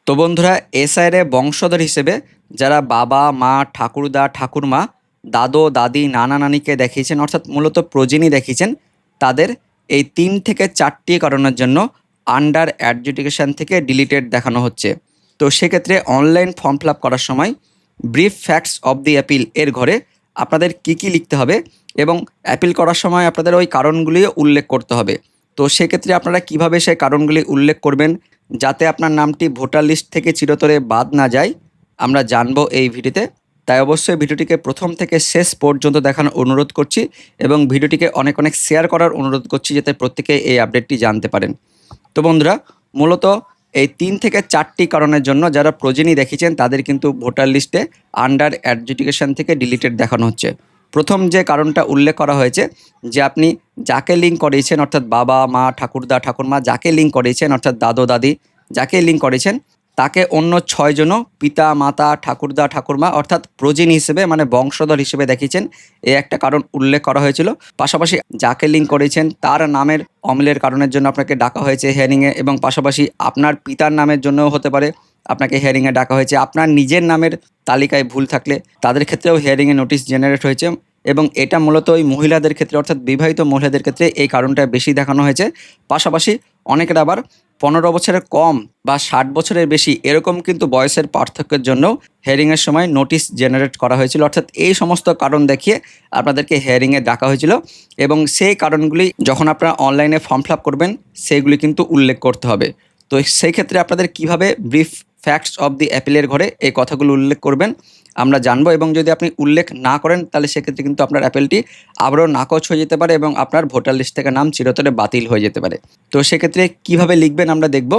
তো বন্ধুরা, এসআইরে বংশধর হিসেবে যারা বাবা মা ঠাকুরদা ঠাকুরমা দাদু দাদি নানা নানিকে দেখিয়েছেন, অর্থাৎ মূলত প্রজেনি দেখিয়েছেন, তাদের এই 3 থেকে 4টি কারণের জন্য আন্ডার অ্যাডজুডিকেশন থেকে ডিলিটেড দেখানো হচ্ছে। তো সেক্ষেত্রে অনলাইন ফর্ম ফিল আপ করার সময় brief facts of the appeal এর ঘরে আপনাদের কি লিখতে হবে এবং অ্যাপিল করার সময় আপনাদের ওই কারণগুলিও উল্লেখ করতে হবে। তো সেক্ষেত্রে আপনারা কিভাবে সেই কারণগুলি উল্লেখ করবেন যাতে আপনার নামটি ভোটার লিস্ট থেকে চিরতরে বাদ না যায়, আমরা জানবো এই ভিডিওতে। তাই অবশ্যই ভিডিওটিকে প্রথম থেকে শেষ পর্যন্ত দেখানোর অনুরোধ করছি এবং ভিডিওটিকে অনেক অনেক শেয়ার করার অনুরোধ করছি যাতে প্রত্যেকে এই আপডেটটি জানতে পারেন। তো বন্ধুরা, মূলত এই 3 থেকে 4টি কারণের জন্য যারা প্রজেনি দেখিয়েছেন তাদের কিন্তু ভোটার লিস্টে আন্ডার অ্যাডজুডিকেশন থেকে ডিলিটেড দেখানো হচ্ছে। প্রথম যে কারণটা উল্লেখ করা হয়েছে যে আপনি যাকে লিঙ্ক করিয়েছেন, অর্থাৎ বাবা মা ঠাকুরদা ঠাকুরমা যাকে লিঙ্ক করিয়েছেন, অর্থাৎ দাদু দাদি যাকে লিঙ্ক করেছেন, তাকে অন্য 6জনও পিতা মাতা ঠাকুরদা ঠাকুরমা অর্থাৎ প্রজেনি হিসেবে মানে বংশধর হিসেবে দেখিয়েছেন, এই একটা কারণ উল্লেখ করা হয়েছিল। পাশাপাশি যাকে লিঙ্ক করেছেন তার নামের অমিলের কারণের জন্য আপনাকে ডাকা হয়েছে হিয়ারিংয়ে, এবং পাশাপাশি আপনার পিতার নামের জন্যও হতে পারে আপনাকে হিয়ারিংয়ে ডাকা হয়েছে। আপনার নিজের নামের তালিকায় ভুল থাকলে তাদের ক্ষেত্রেও হিয়ারিংয়ে নোটিশ জেনারেট হয়েছে, এবং এটা মূলত ওই মহিলাদের ক্ষেত্রে অর্থাৎ বিবাহিত মহিলাদের ক্ষেত্রে এই কারণটা বেশি দেখানো হয়েছে। পাশাপাশি অনেকের আবার 15 বছরের কম বা 60 বছরের বেশি এরকম কিন্তু বয়সের পার্থক্যের জন্য হিয়ারিংয়ের সময় নোটিশ জেনারেট করা হয়েছিল, অর্থাৎ এই সমস্ত কারণ দেখিয়ে আপনাদেরকে হিয়ারিংয়ে ডাকা হয়েছিল। এবং সেই কারণগুলি যখন আপনারা অনলাইনে ফর্ম ফিল আপ করবেন সেগুলি কিন্তু উল্লেখ করতে হবে। তো সেই ক্ষেত্রে আপনাদের কিভাবে ব্রিফ ফ্যাক্টস অফ দি অ্যাপিলের ঘরে এই কথাগুলো উল্লেখ করবেন আমরা জানবো, এবং যদি আপনি উল্লেখ না করেন তাহলে সেক্ষেত্রে কিন্তু আপনার অ্যাপেলটি আবারও নাকচ হয়ে যেতে পারে এবং আপনার ভোটার লিস্ট থেকে নাম চিরতরে বাতিল হয়ে যেতে পারে। তো সেক্ষেত্রে কিভাবে লিখবেন আমরা দেখব।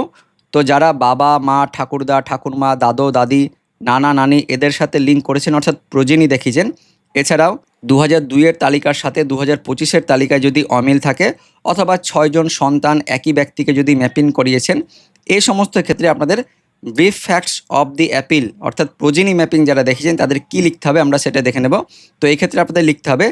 তো যারা বাবা মা ঠাকুরদা ঠাকুরমা দাদু দাদি নানা নানি এদের সাথে লিঙ্ক করেছেন অর্থাৎ প্রজেনি দেখিয়েছেন, এছাড়াও 2002-এর তালিকার সাথে 2025-এর তালিকায় যদি অমিল থাকে, অথবা 6জন সন্তান একই ব্যক্তিকে যদি ম্যাপিং করিয়েছেন, এই সমস্ত ক্ষেত্রে আপনাদের brief facts of the appeal অর্থাৎ প্রজেনি ম্যাপিং যারা দেখেছেন তাদের কি লিখতে হবে আমরা সেটা দেখে নেব। তো এই ক্ষেত্রে আপনাদের লিখতে হবে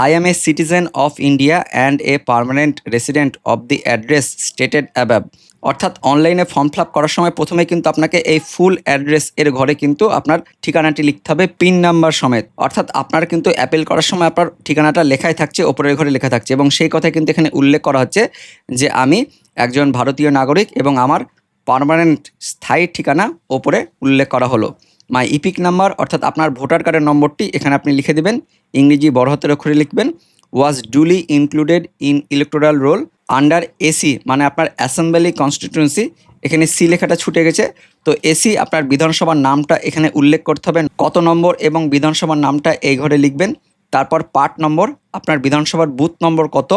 I M a citizen of India and a permanent resident of the address stated above. অর্থাৎ অনলাইনে ফর্ম ফিল আপ করার সময় প্রথমে কিন্তু আপনাকে এই ফুল অ্যাড্রেস এর ঘরে কিন্তু আপনার ঠিকানাটি লিখতে হবে পিন নাম্বার সমেত। অর্থাৎ আপনার কিন্তু অ্যাপিল করার সময় আপনার ঠিকানাটা লেখাই থাকছে, ওপরের ঘরে লেখা থাকছে, এবং সেই কথা কিন্তু এখানে উল্লেখ করা হচ্ছে যে আমি একজন ভারতীয় নাগরিক এবং আমার পার্মানেন্ট স্থায়ী ঠিকানা ওপরে উল্লেখ করা হলো। মাই ইপিক নাম্বার অর্থাৎ আপনার ভোটার কার্ডের নম্বরটি এখানে আপনি লিখে দেবেন, ইংরেজি বড় হাতের অক্ষরে লিখবেন। Was duly included in electoral roll under AC মানে আপনার অ্যাসেম্বলি কনস্টিটিউয়েন্সি, এখানে সি লেখাটা ছুটে গেছে। তো এসি আপনার বিধানসভার নামটা এখানে উল্লেখ করতে হবে কত নম্বর, এবং বিধানসভার নামটা এই ঘরে লিখবেন। তারপর পার্ট নম্বর আপনার বিধানসভার বুথ নম্বর কত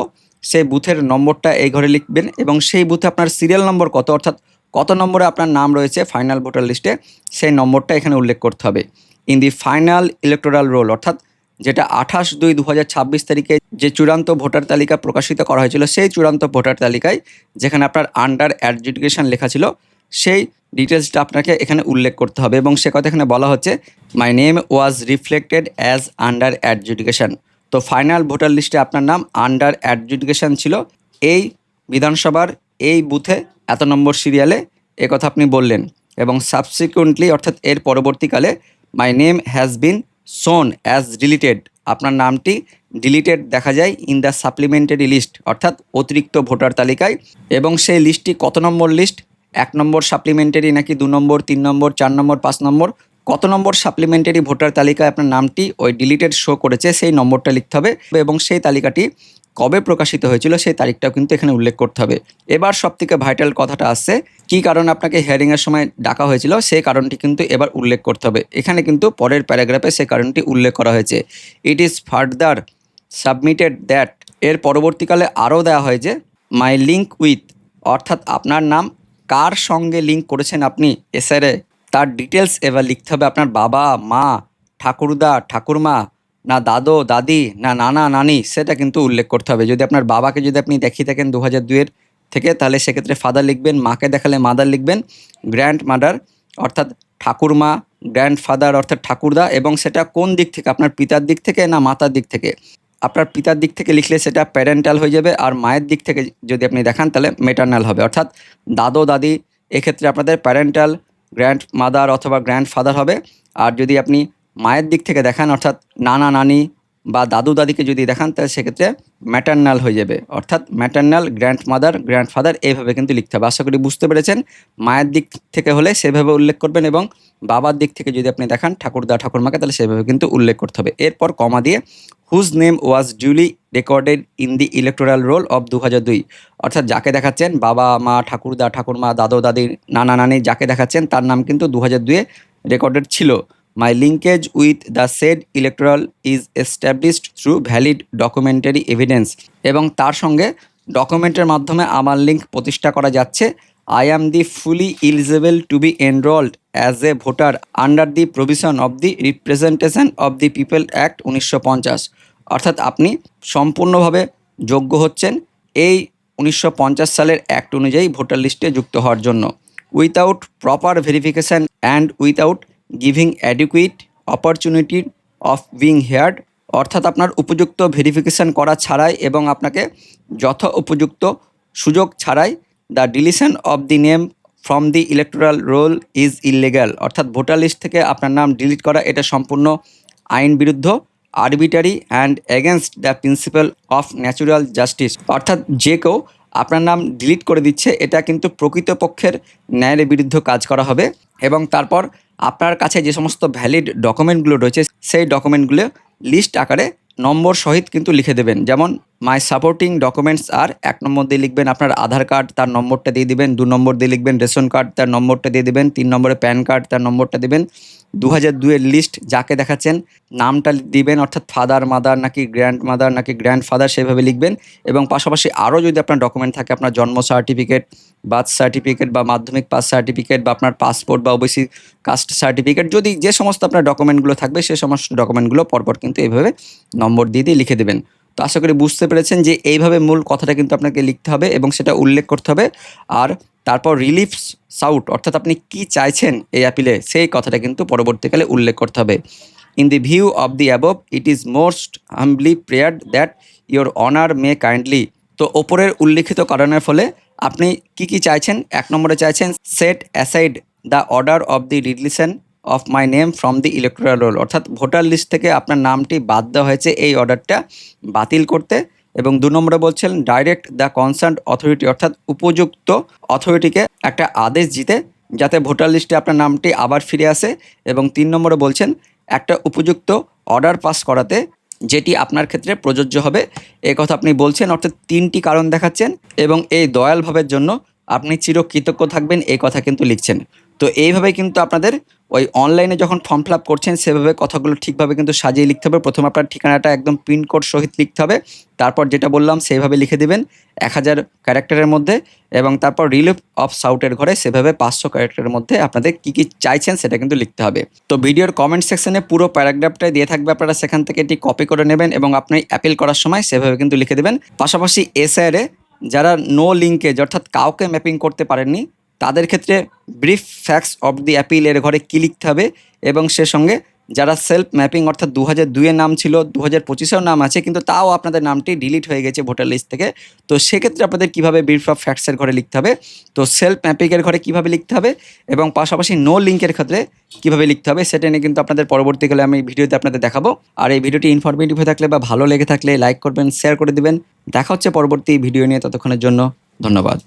সেই বুথের নম্বরটা এই ঘরে লিখবেন, এবং সেই বুথে আপনার সিরিয়াল নম্বর কত অর্থাৎ কত নম্বরে আপনার নাম রয়েছে ফাইনাল ভোটার লিস্টে সেই নম্বরটা এখানে উল্লেখ করতে হবে। In the final electoral roll অর্থাৎ যেটা 28/2/2026 তারিখে যে চূড়ান্ত ভোটার তালিকা প্রকাশিত করা হয়েছিল সেই চূড়ান্ত ভোটার তালিকায় যেখানে আপনার আন্ডার অ্যাডজুডিকেশন লেখা ছিল সেই ডিটেলসটা আপনাকে এখানে উল্লেখ করতে হবে। এবং সে কথা এখানে বলা হচ্ছে my name was reflected as under adjudication. তো ফাইনাল ভোটার লিস্টে আপনার নাম আন্ডার অ্যাডজুডিকেশন ছিল এই বিধানসভার এই বুথে এত নম্বর সিরিয়ালে, কথা আপনি বললেন। এবং সাবসিকুয়েন্টলি অর্থাৎ এর পরবর্তীকালে মাই নেম হ্যাজ বিন শোন অ্যাজ ডিলিটেড, আপনার নামটি ডিলিটেড দেখা যায় ইন দ্য সাপ্লিমেন্টারি লিস্ট অর্থাৎ অতিরিক্ত ভোটার তালিকায়। এবং সেই লিস্টটি কত নম্বর লিস্ট, 1 নম্বর সাপ্লিমেন্টারি নাকি 2 নম্বর 3 নম্বর 4 নম্বর 5 নম্বর, কত নম্বর সাপ্লিমেন্টারি ভোটার তালিকায় আপনার নামটি ওই ডিলিটেড শো করেছে সেই নম্বরটা লিখতে হবে, এবং সেই তালিকাটি কবে প্রকাশিত হয়েছিল সেই তারিখটাও কিন্তু এখানে উল্লেখ করতে হবে। এবার সবথেকে ভাইটাল কথাটা আসছে, কী কারণে আপনাকে হিয়ারিংয়ের সময় ডাকা হয়েছিল সেই কারণটি কিন্তু এবার উল্লেখ করতে হবে। এখানে কিন্তু পরের প্যারাগ্রাফে সেই কারণটি উল্লেখ করা হয়েছে। It is further submitted that, এর পরবর্তীকালে আরও দেওয়া হয় যে মাই লিঙ্ক উইথ অর্থাৎ আপনার নাম কার সঙ্গে লিঙ্ক করেছেন আপনি এসআরে তার ডিটেলস এবার লিখতে হবে। আপনার বাবা মা ঠাকুরদা ঠাকুরমা না দাদু দাদি না নানা নানি সেটা কিন্তু উল্লেখ করতে হবে। যদি আপনার বাবাকে যদি আপনি দেখিয়ে থাকেন 2002-এর থেকে তাহলে সেক্ষেত্রে ফাদার লিখবেন, মাকে দেখালে মাদার লিখবেন, গ্র্যান্ড মাদার অর্থাৎ ঠাকুরমা, গ্র্যান্ড ফাদার অর্থাৎ ঠাকুরদা, এবং সেটা কোন দিক থেকে আপনার পিতার দিক থেকে না মাতার দিক থেকে। আপনার পিতার দিক থেকে লিখলে সেটা প্যারেন্টাল হয়ে যাবে, আর মায়ের দিক থেকে যদি আপনি দেখান তাহলে মেটার্নাল হবে অর্থাৎ দাদু দাদি। এক্ষেত্রে আপনাদের প্যারেন্টাল গ্র্যান্ড মাদার অথবা গ্র্যান্ড ফাদার হবে। আর যদি আপনি মায়ের দিক থেকে দেখান অর্থাৎ নানা নানি বা দাদু দাদিকে যদি দেখান তাহলে সেক্ষেত্রে ম্যাটার্নাল হয়ে যাবে, অর্থাৎ maternal grand mother grand father এইভাবে কিন্তু লিখতে হবে। আশা করি বুঝতে পেরেছেন। মায়ের দিক থেকে হলে সেভাবে উল্লেখ করবেন এবং বাবার দিক থেকে যদি আপনি দেখান ঠাকুরদা ঠাকুরমাকে তাহলে সেভাবে কিন্তু উল্লেখ করতে হবে। এরপর কমা দিয়ে whose name was duly recorded in the electoral roll of 2002, অর্থাৎ যাকে দেখাচ্ছেন বাবা মা ঠাকুরদা ঠাকুরমা দাদু দাদি নানা নানি যাকে দেখাচ্ছেন তার নাম কিন্তু 2002-এ রেকর্ডেড ছিল। My linkage with the said electoral is established through valid documentary evidence, এবং তার সঙ্গে ডকুমেন্টের মাধ্যমে আমার লিঙ্ক প্রতিষ্ঠা করা যাচ্ছে। I am the fully eligible to be enrolled as a voter under the provision of the representation of the people act 1950, অর্থাৎ আপনি সম্পূর্ণভাবে যোগ্য হচ্ছেন এই 1950 সালের অ্যাক্ট অনুযায়ী ভোটার লিস্টে যুক্ত হওয়ার জন্য। Without proper verification and without giving অ্যাডিকুইট opportunity of being heard, অর্থাৎ আপনার উপযুক্ত ভেরিফিকেশান করা ছাড়াই এবং আপনাকে উপযুক্ত সুযোগ ছাড়াই the deletion of the name from the electoral role is illegal, অর্থাৎ ভোটার লিস্ট থেকে আপনার নাম ডিলিট করা এটা সম্পূর্ণ আইন বিরুদ্ধ, arbitrary and against the principal of natural justice, অর্থাৎ যে কেউ আপনার নাম ডিলিট করে দিচ্ছে এটা কিন্তু প্রকৃতপক্ষের ন্যায়ের বিরুদ্ধে কাজ করা হবে। এবং তারপর আপনার কাছে যে সমস্ত ভ্যালিড ডকুমেন্টগুলো রয়েছে সেই ডকুমেন্টগুলো লিস্ট আকারে নম্বর সহিত কিন্তু লিখে দেবেন। যেমন মাই সাপোর্টিং ডকুমেন্টস আর 1 নম্বর দিয়ে লিখবেন আপনার আধার কার্ড, তার নম্বরটা দিয়ে দিবেন। 2 নম্বর দিয়ে লিখবেন রেশন কার্ড, তার নম্বরটা দিয়ে দিবেন। 3 নম্বরে প্যান কার্ড, তার নম্বরটা দিবেন। 2002-এর লিস্ট যাকে দেখাচ্ছেন নামটা দিবেন, অর্থাৎ ফাদার মাদার নাকি গ্র্যান্ড মাদার নাকি গ্র্যান্ড ফাদার সেভাবে লিখবেন। এবং পাশাপাশি আরও যদি আপনার ডকুমেন্ট থাকে আপনার জন্ম সার্টিফিকেট, বার্থ সার্টিফিকেট বা মাধ্যমিক পাস সার্টিফিকেট বা আপনার পাসপোর্ট বা ওবিসি কাস্ট সার্টিফিকেট, যদি যে সমস্ত আপনার ডকুমেন্টগুলো থাকবে সেই সমস্ত ডকুমেন্টগুলো পরপর কিন্তু এইভাবে নম্বর দিয়ে দিয়ে লিখে দেবেন। তো আশা করি বুঝতে পেরেছেন যে এইভাবে মূল কথাটা কিন্তু আপনাকে লিখতে হবে এবং সেটা উল্লেখ করতে হবে। আর তারপর রিলিফ সাউট, অর্থাৎ আপনি কি চাইছেন এই অ্যাপিলে সেই কথাটা কিন্তু পরবর্তীকালে উল্লেখ করতে হবে। In the view of the above it is most humbly prayed that your honour may kindly, তো ওপরের উল্লিখিত কারণের ফলে আপনি কি চাইছেন। 1 নম্বরে চাইছেন set aside the order of the relation of my name from the electoral roll, অর্থাৎ ভোটার লিস্ট থেকে আপনার নামটি বাদ দেওয়া হয়েছে এই অর্ডারটা বাতিল করতে। এবং 2 নম্বরে বলছেন ডাইরেক্ট দ্য কনসার্ন অথরিটি, অর্থাৎ উপযুক্ত অথরিটিকে একটা আদেশ দিতে যাতে ভোটার লিস্টে আপনার নামটি আবার ফিরে আসে। এবং 3 নম্বরে বলছেন একটা উপযুক্ত অর্ডার পাস করাতে যেটি আপনার ক্ষেত্রে প্রযোজ্য হবে, এ কথা আপনি বলছেন। অর্থাৎ 3টি কারণ দেখাচ্ছেন এবং এই দয়াল ভাবের জন্য আপনি চিরকৃতজ্ঞ থাকবেন এই কথা কিন্তু লিখছেন। তো এইভাবে কিন্তু আপনাদের ওই অনলাইনে যখন ফর্ম ফিল আপ করছেন সেভাবে কথাগুলো ঠিকভাবে কিন্তু সাজিয়ে লিখতে হবে। প্রথমে আপনার ঠিকানাটা একদম পিনকোড সহিত লিখতে হবে, তারপর যেটা বললাম সেইভাবে লিখে দেবেন 1000 ক্যারেক্টারের মধ্যে, এবং তারপর রিলিফ অফ সাউটের ঘরে সেভাবে 500 ক্যারেক্টারের মধ্যে আপনাদের কি চাইছেন সেটা কিন্তু লিখতে হবে। তো ভিডিওর কমেন্ট সেকশনে পুরো প্যারাগ্রাফটাই দিয়ে থাকবে, আপনারা সেখান থেকে এটি কপি করে নেবেন এবং আপনি অ্যাপিল করার সময় সেভাবে কিন্তু লিখে দেবেন। পাশাপাশি এসআইআরে যারা নো লিঙ্কেজ অর্থাৎ কাউকে ম্যাপিং করতে পারেননি তাদের ক্ষেত্রে brief facts of the appeal এর ঘরে কী লিখতে হবে, এবং সে সঙ্গে যারা সেলফ ম্যাপিং অর্থাৎ 2002-এর নাম ছিল 2025-এও নাম আছে কিন্তু তাও আপনাদের নামটি ডিলিট হয়ে গেছে ভোটার লিস্ট থেকে, তো সেক্ষেত্রে আপনাদের কীভাবে ব্রিফ অফ ফ্যাক্টসের ঘরে লিখতে হবে, তো সেলফ ম্যাপিংয়ের ঘরে কীভাবে লিখতে হবে এবং পাশাপাশি নো লিঙ্কের ক্ষেত্রে কীভাবে লিখতে হবে সেটা নিয়ে কিন্তু আপনাদের পরবর্তীকালে আমি ভিডিওতে আপনাদের দেখাবো। আর এই ভিডিওটি ইনফরমেটিভ হয়ে থাকলে বা ভালো লেগে থাকলে লাইক করবেন, শেয়ার করে দিবেন। দেখা হচ্ছে পরবর্তী ভিডিও নিয়ে, ততক্ষণের জন্য ধন্যবাদ।